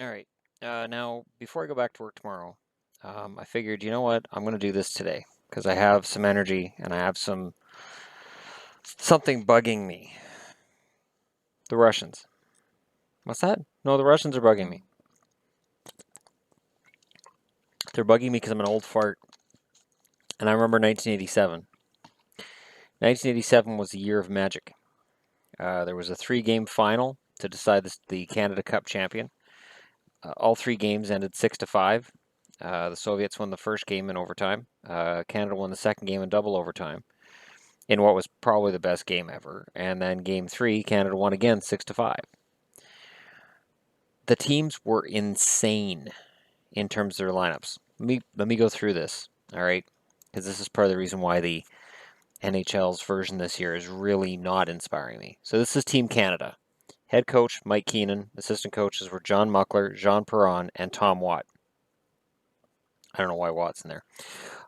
All right. Now, before I go back to work tomorrow, I figured, you know what? I'm going to do this today because I have some energy and I have something bugging me. The Russians. What's that? No, the Russians are bugging me. They're bugging me because I'm an old fart, and I remember 1987. 1987 was the year of magic. There was a three-game final to decide the Canada Cup champion. All three games ended 6-5. The Soviets won the first game in overtime. Canada won the second game in double overtime, in what was probably the best game ever. And then game three, Canada won again 6-5. The teams were insane in terms of their lineups. Let me go through this, all right? Because this is part of the reason why the NHL's version this year is really not inspiring me. So this is Team Canada. Head coach Mike Keenan. Assistant coaches were John Muckler, Jean Perron, and Tom Watt. I don't know why Watt's in there.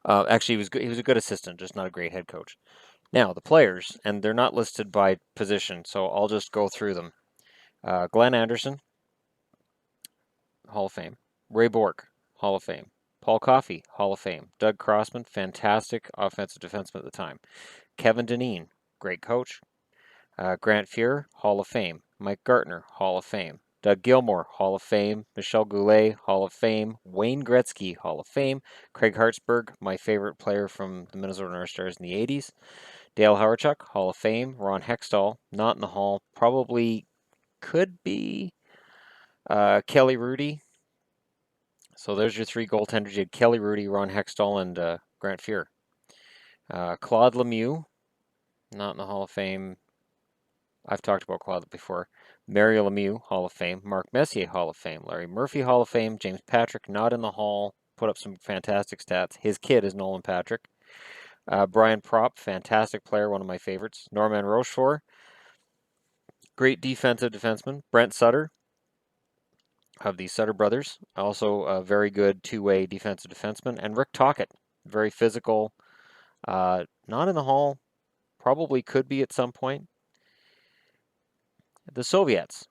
Actually, he was good. He was a good assistant, just not a great head coach. Now the players, and they're not listed by position, so I'll just go through them. Glenn Anderson, Hall of Fame. Ray Bourque, Hall of Fame. Paul Coffey, Hall of Fame. Doug Crossman, fantastic offensive defenseman at the time. Kevin Dineen, great coach. Grant Fuhr, Hall of Fame. Mike Gartner, Hall of Fame. Doug Gilmour, Hall of Fame. Michel Goulet, Hall of Fame. Wayne Gretzky, Hall of Fame. Craig Hartsburg, my favorite player from the Minnesota North Stars in the 80s. Dale Hawerchuk, Hall of Fame. Ron Hextall, not in the Hall. Probably could be Kelly Rudy. So there's your three goaltenders. You had Kelly Rudy, Ron Hextall, and Grant Fuhr. Claude Lemieux, not in the Hall of Fame. I've talked about Claude before. Mario Lemieux, Hall of Fame. Mark Messier, Hall of Fame. Larry Murphy, Hall of Fame. James Patrick, not in the Hall. Put up some fantastic stats. His kid is Nolan Patrick. Brian Propp, fantastic player, one of my favorites. Norman Rochefort, great defensive defenseman. Brent Sutter, of the Sutter brothers, also a very good two-way defensive defenseman. And Rick Tocchet, very physical. Not in the Hall. Probably could be at some point. The Soviets.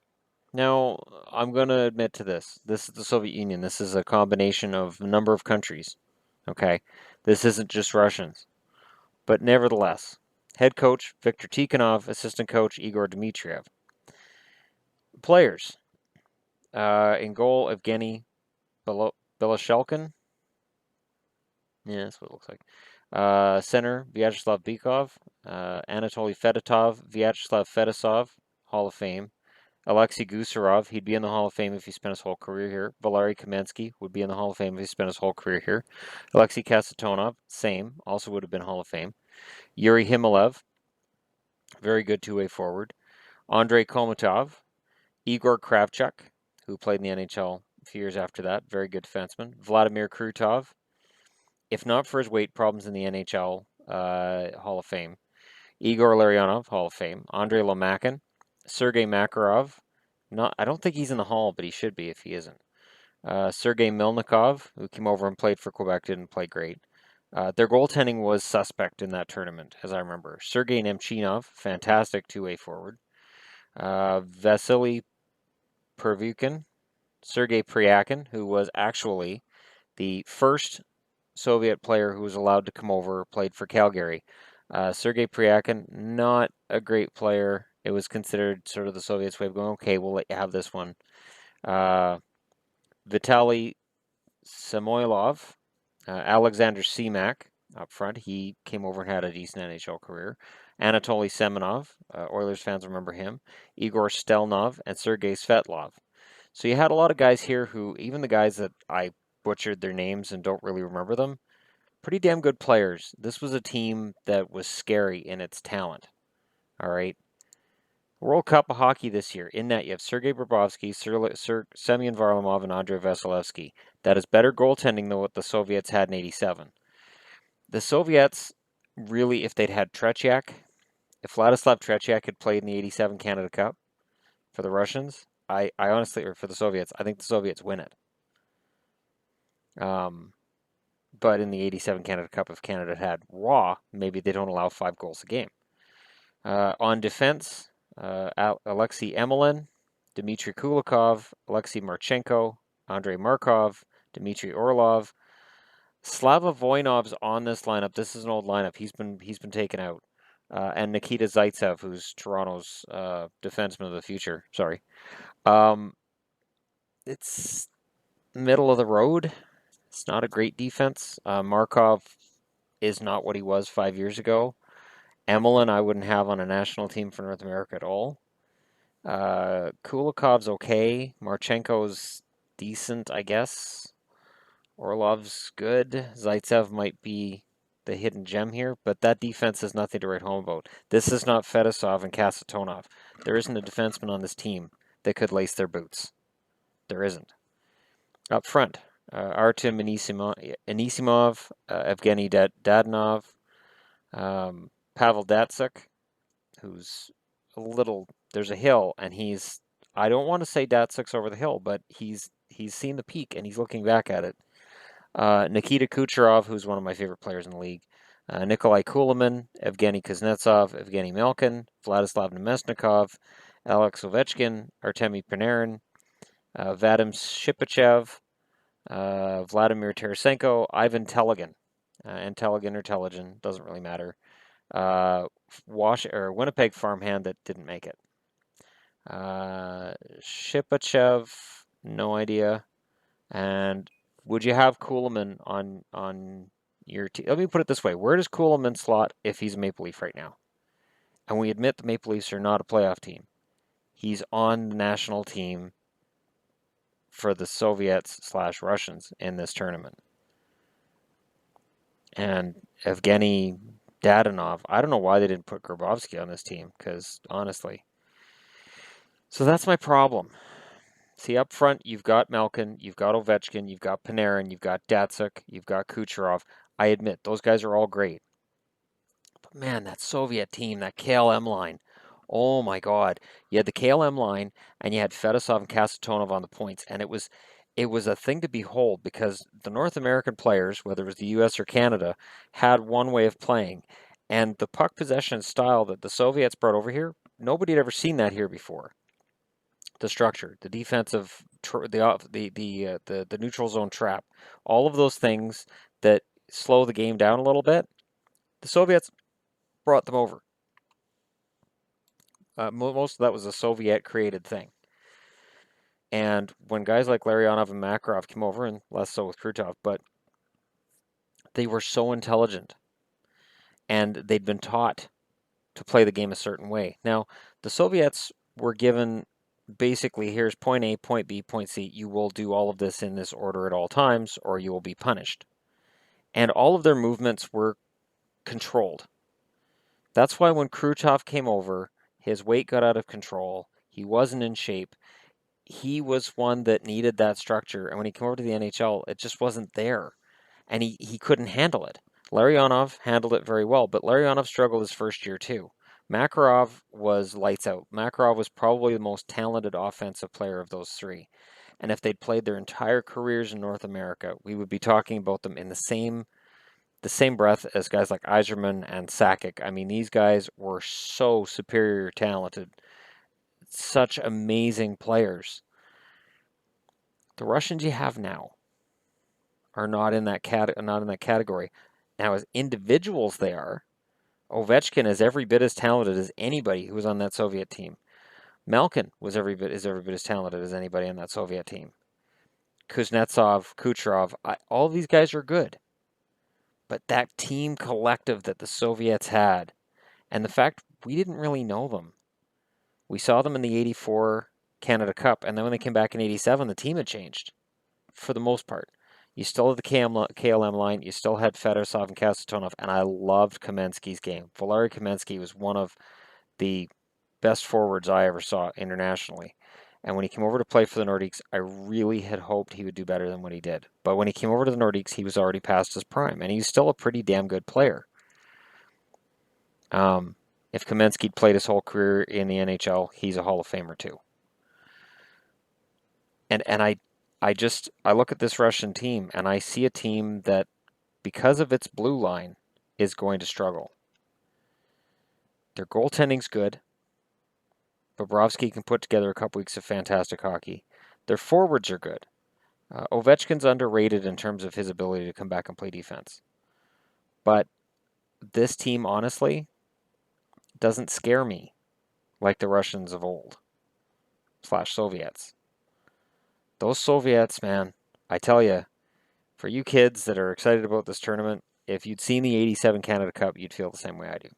Now, I'm going to admit to this. This is the Soviet Union. This is a combination of a number of countries. Okay? This isn't just Russians. But nevertheless, head coach Viktor Tikhonov, assistant coach Igor Dmitriev. Players. In goal, Evgeny Beloshelkin. Yeah, that's what it looks like. Center, Vyacheslav Bykov. Anatoly Fedotov, Vyacheslav Fedosov, Hall of Fame. Alexei Gusarov, he'd be in the Hall of Fame if he spent his whole career here. Valery Kamensky would be in the Hall of Fame if he spent his whole career here. Alexei Kasatonov, same, also would have been Hall of Fame. Yuri Himalev, very good two-way forward. Andrei Komatov, Igor Kravchuk, who played in the NHL a few years after that, very good defenseman. Vladimir Krutov, if not for his weight problems in the NHL Hall of Fame. Igor Larionov, Hall of Fame. Andrei Lomakin, Sergei Makarov. I don't think he's in the Hall, but he should be if he isn't. Sergei Milnikov, who came over and played for Quebec, didn't play great. Their goaltending was suspect in that tournament, as I remember. Sergei Nemchinov, fantastic two-way forward. Vasily Pervukin, Sergei Pryakin, who was actually the first Soviet player who was allowed to come over, played for Calgary. Sergei Pryakin, not a great player. It was considered sort of the Soviets' way of going, okay, we'll let you have this one. Vitaly Samoylov, Alexander Semak up front. He came over and had a decent NHL career. Anatoly Semenov, Oilers fans remember him. Igor Stelnov, and Sergei Svetlov. So you had a lot of guys here who, even the guys that I butchered their names and don't really remember them, pretty damn good players. This was a team that was scary in its talent. All right. World Cup of Hockey this year. In that, you have Sergei Bobrovsky, Semyon Varlamov, and Andrei Vasilevsky. That is better goaltending than what the Soviets had in '87. The Soviets, really, if they'd had Tretiak, if Vladislav Tretiak had played in the '87 Canada Cup for the Russians, I honestly, or for the Soviets, I think the Soviets win it. But in the '87 Canada Cup, if Canada had Raw, maybe they don't allow 5 goals a game. On defense, Alexei Emelin, Dmitry Kulikov, Alexei Marchenko, Andrei Markov, Dmitry Orlov. Slava Voinov's on this lineup. This is an old lineup. He's been taken out. And Nikita Zaitsev, who's Toronto's defenseman of the future. Sorry. It's middle of the road. It's not a great defense. Markov is not what he was 5 years ago. Emelin I wouldn't have on a national team for North America at all. Kulikov's okay. Marchenko's decent, I guess. Orlov's good. Zaitsev might be the hidden gem here, but that defense is nothing to write home about. This is not Fedosov and Kasatonov. There isn't a defenseman on this team that could lace their boots. There isn't. Up front, Artem Anisimov, Evgeny Dadonov, Pavel Datsuk, who's a little. There's a hill, and he's. I don't want to say Datsuk's over the hill, but he's seen the peak and he's looking back at it. Nikita Kucherov, who's one of my favorite players in the league. Nikolai Kulemin, Evgeny Kuznetsov, Evgeny Malkin, Vladislav Nemesnikov, Alex Ovechkin, Artemi Panarin, Vadim Shipachev, Vladimir Tarasenko, Ivan Telegin, and Telegin or Telegin, doesn't really matter. Winnipeg farmhand that didn't make it. Shipachev, no idea. And would you have Kulemin on your team? Let me put it this way: where does Kulemin slot if he's a Maple Leaf right now? And we admit the Maple Leafs are not a playoff team. He's on the national team for the Soviets/Russians in this tournament. And Evgeny Dadonov, I don't know why they didn't put Grabovski on this team, because honestly. So that's my problem. See, up front, you've got Malkin, you've got Ovechkin, you've got Panarin, you've got Datsuk, you've got Kucherov. I admit, those guys are all great. But man, that Soviet team, that KLM line, oh my God. You had the KLM line, and you had Fedosov and Kasatonov on the points, and it was a thing to behold because the North American players, whether it was the U.S. or Canada, had one way of playing. And the puck possession style that the Soviets brought over here, nobody had ever seen that here before. The structure, the defensive, the neutral zone trap, all of those things that slow the game down a little bit, the Soviets brought them over. Most of that was a Soviet-created thing. And when guys like Larionov and Makarov came over, and less so with Krutov, but they were so intelligent, and they'd been taught to play the game a certain way. Now, the Soviets were given basically, here's point A, point B, point C. You will do all of this in this order at all times, or you will be punished. And all of their movements were controlled. That's why when Krutov came over, his weight got out of control. He wasn't in shape. He was one that needed that structure. And when he came over to the NHL, it just wasn't there. And he couldn't handle it. Larionov handled it very well, but Larionov struggled his first year too. Makarov was lights out. Makarov was probably the most talented offensive player of those three. And if they'd played their entire careers in North America, we would be talking about them in the same breath as guys like Yzerman and Sakic. I mean, these guys were so superior talented, such amazing players. The Russians you have now are not in that category. Now, as individuals, they are. Ovechkin is every bit as talented as anybody who was on that Soviet team. Malkin was every bit as talented as anybody on that Soviet team. Kuznetsov, Kucherov, all of these guys are good. But that team collective that the Soviets had, and the fact we didn't really know them. We saw them in the 84 Canada Cup, and then when they came back in 87, the team had changed for the most part. You still had the KLM line. You still had Fedosov and Kasatonov, and I loved Kamensky's game. Valeri Kamensky was one of the best forwards I ever saw internationally. And when he came over to play for the Nordiques, I really had hoped he would do better than what he did. But when he came over to the Nordiques, he was already past his prime, and he's still a pretty damn good player. If Kamensky played his whole career in the NHL, he's a Hall of Famer too. And I look at this Russian team, and I see a team that, because of its blue line, is going to struggle. Their goaltending's good. Bobrovsky can put together a couple weeks of fantastic hockey. Their forwards are good. Ovechkin's underrated in terms of his ability to come back and play defense. But this team, honestly, doesn't scare me like the Russians of old / Soviets. Those Soviets, man, I tell you, for you kids that are excited about this tournament, if you'd seen the '87 Canada Cup, you'd feel the same way I do.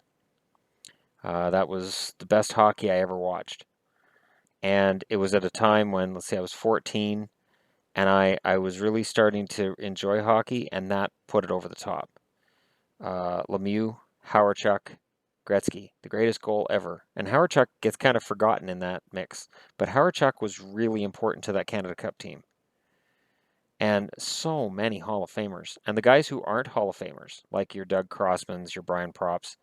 That was the best hockey I ever watched. And it was at a time when, let's say, I was 14, and I was really starting to enjoy hockey, and that put it over the top. Lemieux, Howardchuk, Gretzky, the greatest goal ever. And Howardchuk gets kind of forgotten in that mix. But Howardchuk was really important to that Canada Cup team. And so many Hall of Famers. And the guys who aren't Hall of Famers, like your Doug Crossmans, your Brian Props,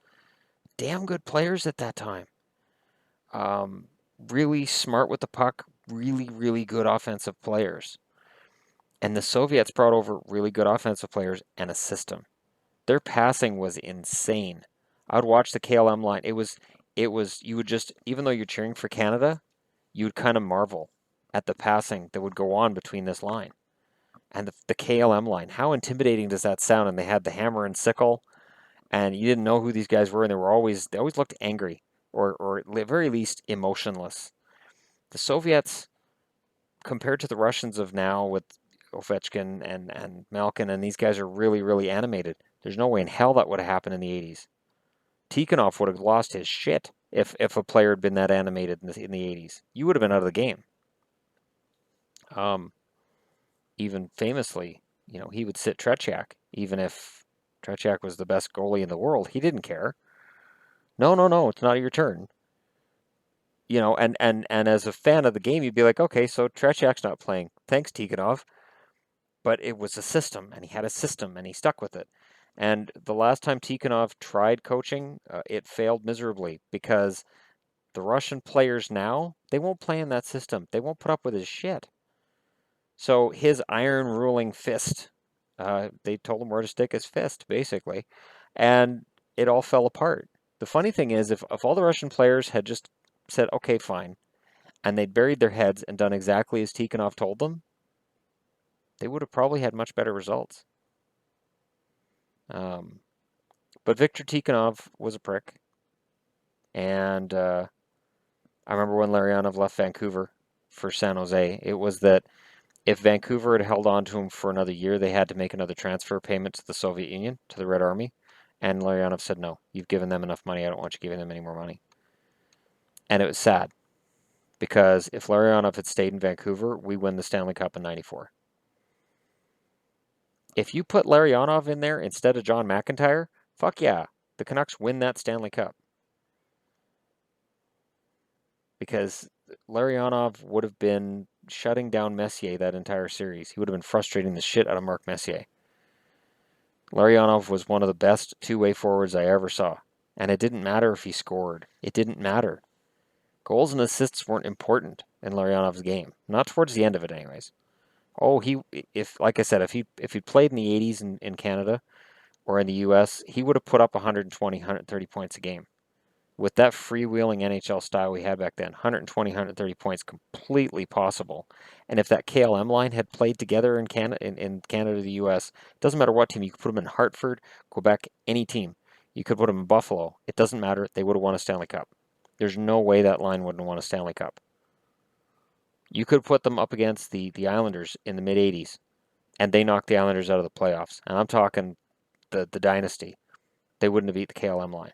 damn good players at that time. Really smart with the puck, really, really good offensive players. And the Soviets brought over really good offensive players and a system. Their passing was insane. I would watch the KLM line. It was, you would just, even though you're cheering for Canada, you would kind of marvel at the passing that would go on between this line. And the KLM line, how intimidating does that sound? And they had the hammer and sickle, and you didn't know who these guys were, and they always looked angry, or at the very least emotionless. The Soviets, compared to the Russians of now with Ovechkin and Malkin, and these guys are really, really animated. There's no way in hell that would have happened in the 80s. Tikhonov would have lost his shit if a player had been that animated in the 80s. You would have been out of the game. Even famously, he would sit Tretiak, even if Tretiak was the best goalie in the world. He didn't care. No, it's not your turn. And as a fan of the game, you'd be like, okay, so Tretiak's not playing. Thanks, Tikhonov. But it was a system, and he had a system, and he stuck with it. And the last time Tikhonov tried coaching, it failed miserably because the Russian players now, they won't play in that system. They won't put up with his shit. So his iron ruling fist, they told him where to stick his fist, basically. And it all fell apart. The funny thing is, if all the Russian players had just said, okay, fine, and they'd buried their heads and done exactly as Tikhonov told them, they would have probably had much better results. But Viktor Tikhonov was a prick. And I remember when Larionov left Vancouver for San Jose, it was that if Vancouver had held on to him for another year, they had to make another transfer payment to the Soviet Union, to the Red Army. And Larionov said, no, you've given them enough money. I don't want you giving them any more money. And it was sad because if Larionov had stayed in Vancouver, we win the Stanley Cup in '94. If you put Larionov in there instead of John McIntyre, fuck yeah, the Canucks win that Stanley Cup. Because Larionov would have been shutting down Messier that entire series. He would have been frustrating the shit out of Mark Messier. Larionov was one of the best two-way forwards I ever saw. And it didn't matter if he scored. It didn't matter. Goals and assists weren't important in Larionov's game. Not towards the end of it anyways. Oh, like I said, if he played in the 80s in Canada or in the US, he would have put up 120, 130 points a game. With that freewheeling NHL style we had back then, 120, 130 points, completely possible. And if that KLM line had played together in Canada, the US, it doesn't matter what team. You could put them in Hartford, Quebec, any team. You could put them in Buffalo. It doesn't matter. They would have won a Stanley Cup. There's no way that line wouldn't have won a Stanley Cup. You could put them up against the Islanders in the mid-'80s, and they knocked the Islanders out of the playoffs. And I'm talking the dynasty. They wouldn't have beat the KLM line.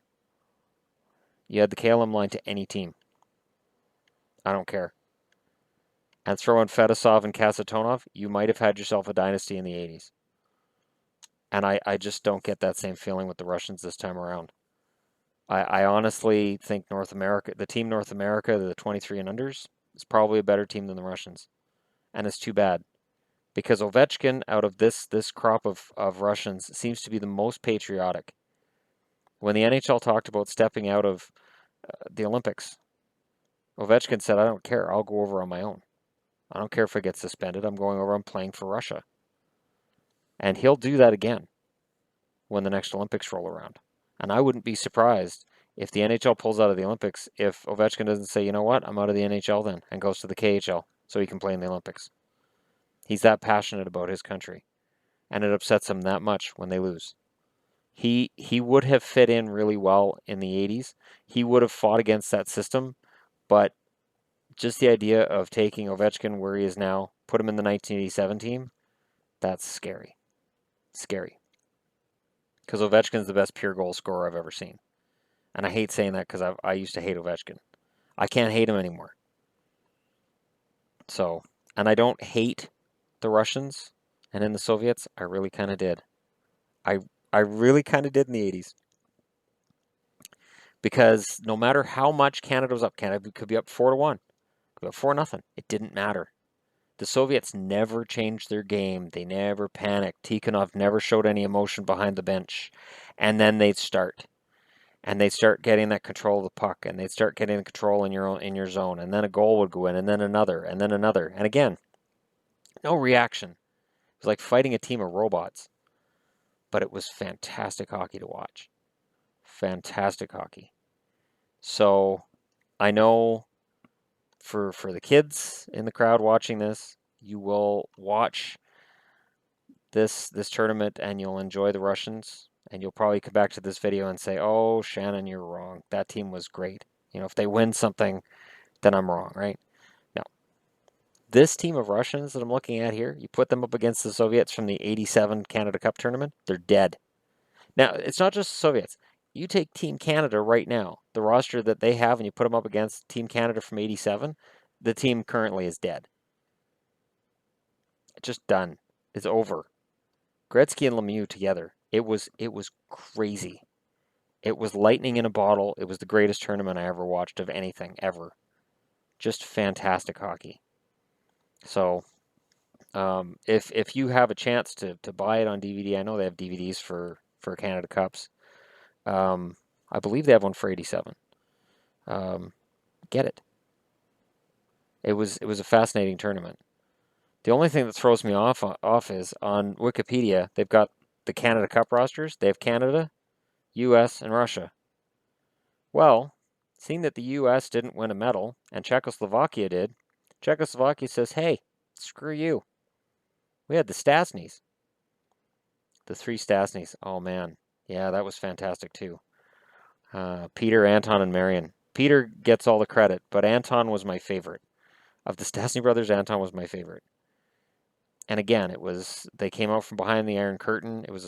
You had the KLM line to any team. I don't care. And throw in Fedosov and Kasatonov, you might have had yourself a dynasty in the 80s. And I just don't get that same feeling with the Russians this time around. I honestly think the team North America, the 23 and unders, is probably a better team than the Russians. And it's too bad. Because Ovechkin, out of this crop of Russians, seems to be the most patriotic. When the NHL talked about stepping out of the Olympics, Ovechkin said, I don't care. I'll go over on my own. I don't care if I get suspended. I'm going over. I'm playing for Russia. And he'll do that again when the next Olympics roll around. And I wouldn't be surprised If the NHL pulls out of the Olympics, if Ovechkin doesn't say, you know what, I'm out of the NHL then, and goes to the KHL so he can play in the Olympics. He's that passionate about his country, and it upsets him that much when they lose. He would have fit in really well in the 80s. He would have fought against that system, but just the idea of taking Ovechkin where he is now, put him in the 1987 team, that's scary. Scary. Because Ovechkin's the best pure goal scorer I've ever seen. And I hate saying that because I used to hate Ovechkin. I can't hate him anymore. So, and I don't hate the Russians and in the Soviets. I really kind of did. I I really kind of did in the 80s. Because no matter how much Canada was up, Canada could be up 4-1, could be up 4-0. It didn't matter. The Soviets never changed their game. They never panicked. Tikhonov never showed any emotion behind the bench. And then they'd start. And they'd start getting that control of the puck. And they'd start getting the control in your zone. And then a goal would go in. And then another. And then another. And again, no reaction. It was like fighting a team of robots. But it was fantastic hockey to watch. Fantastic hockey. So I know for the kids in the crowd watching this, you will watch this tournament and you'll enjoy the Russians, and you'll probably come back to this video and say, "Oh, Shannon, you're wrong. That team was great. You know, if they win something, then I'm wrong, right?" No. This team of Russians that I'm looking at here, you put them up against the Soviets from the 87 Canada Cup tournament, they're dead. Now, it's not just the Soviets. You take Team Canada right now, the roster that they have, and you put them up against Team Canada from 87, the team currently is dead. Just done. It's over. Gretzky and Lemieux together. It was crazy. It was lightning in a bottle. It was the greatest tournament I ever watched of anything ever. Just fantastic hockey. So, if you have a chance to buy it on DVD, I know they have DVDs for Canada Cups. I believe they have one for 87. Get it. It was a fascinating tournament. The only thing that throws me off is on Wikipedia they've got the Canada Cup rosters. They have Canada, U.S., and Russia. Well, seeing that the U.S. didn't win a medal and Czechoslovakia did, Czechoslovakia says, "Hey, screw you. We had the Stasnys, the three Stasnys. Oh man, yeah, that was fantastic too. Peter, Anton, and Marion. Peter gets all the credit, but Anton was my favorite of the Stastny brothers. Anton was my favorite. And again, they came out from behind the Iron Curtain. It was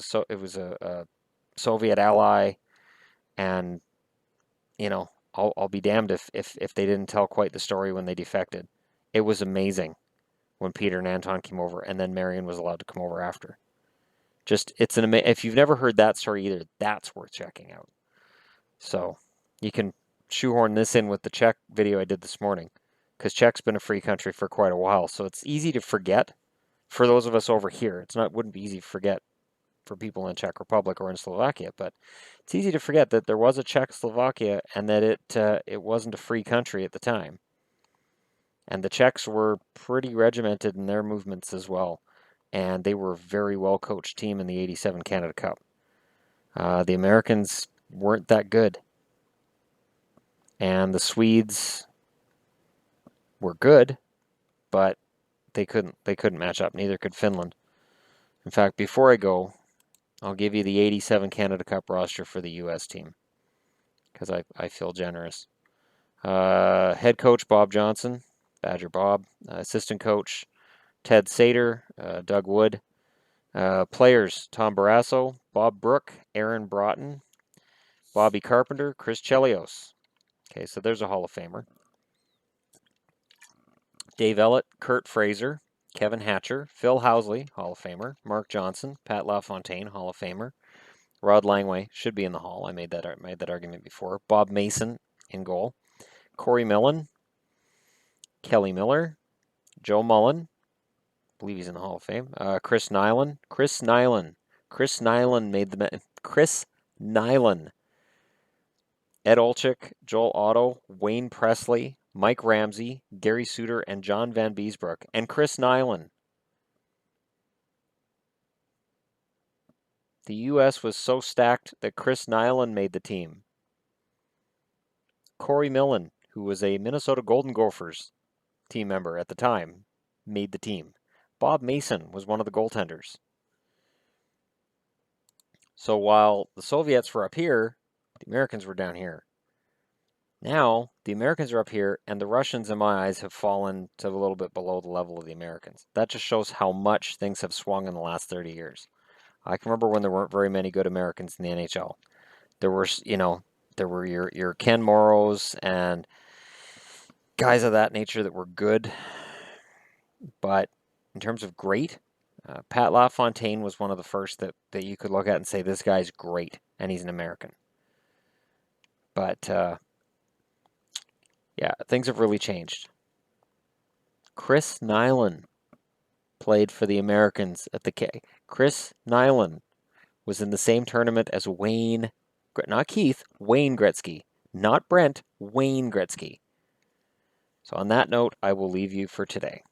a Soviet ally, and you know, I'll be damned if they didn't tell quite the story when they defected. It was amazing when Peter and Anton came over, and then Marion was allowed to come over after. Just if you've never heard that story either, that's worth checking out. So you can shoehorn this in with the Czech video I did this morning, because Czech's been a free country for quite a while, so it's easy to forget. For those of us over here, wouldn't be easy to forget for people in the Czech Republic or in Slovakia, but it's easy to forget that there was a Czechoslovakia and that it wasn't a free country at the time. And the Czechs were pretty regimented in their movements as well, and they were a very well coached team in the '87 Canada Cup. The Americans weren't that good, and the Swedes were good, but they couldn't match up. Neither could Finland. In fact, before I go, I'll give you the '87 Canada Cup roster for the U.S. team because I feel generous. Head coach Bob Johnson, Badger Bob. Assistant coach Ted Sater, Doug Wood. Players Tom Barrasso, Bob Brook, Aaron Broughton, Bobby Carpenter, Chris Chelios. Okay, so there's a Hall of Famer. Dave Ellett, Kurt Fraser, Kevin Hatcher, Phil Housley, Hall of Famer, Mark Johnson, Pat LaFontaine, Hall of Famer, Rod Langway should be in the Hall. I made that argument before. Bob Mason in goal, Corey Millen, Kelly Miller, Joe Mullen, I believe he's in the Hall of Fame. Chris Nyland, Chris Nyland made the Chris Nyland. Ed Olczyk, Joel Otto, Wayne Presley, Mike Ramsey, Gary Suter, and John Van Beesbrook, and Chris Nyland. The U.S. was so stacked that Chris Nyland made the team. Corey Millen, who was a Minnesota Golden Gophers team member at the time, made the team. Bob Mason was one of the goaltenders. So while the Soviets were up here, the Americans were down here. Now, the Americans are up here, and the Russians, in my eyes, have fallen to a little bit below the level of the Americans. That just shows how much things have swung in the last 30 years. I can remember when there weren't very many good Americans in the NHL. There were, there were your Ken Morrows and guys of that nature that were good. But in terms of great, Pat LaFontaine was one of the first that you could look at and say, this guy's great, and he's an American. But, yeah, things have really changed. Chris Nyland played for the Americans at the K. Chris Nyland was in the same tournament as Wayne, not Keith, Wayne Gretzky. Not Brent, Wayne Gretzky. So on that note, I will leave you for today.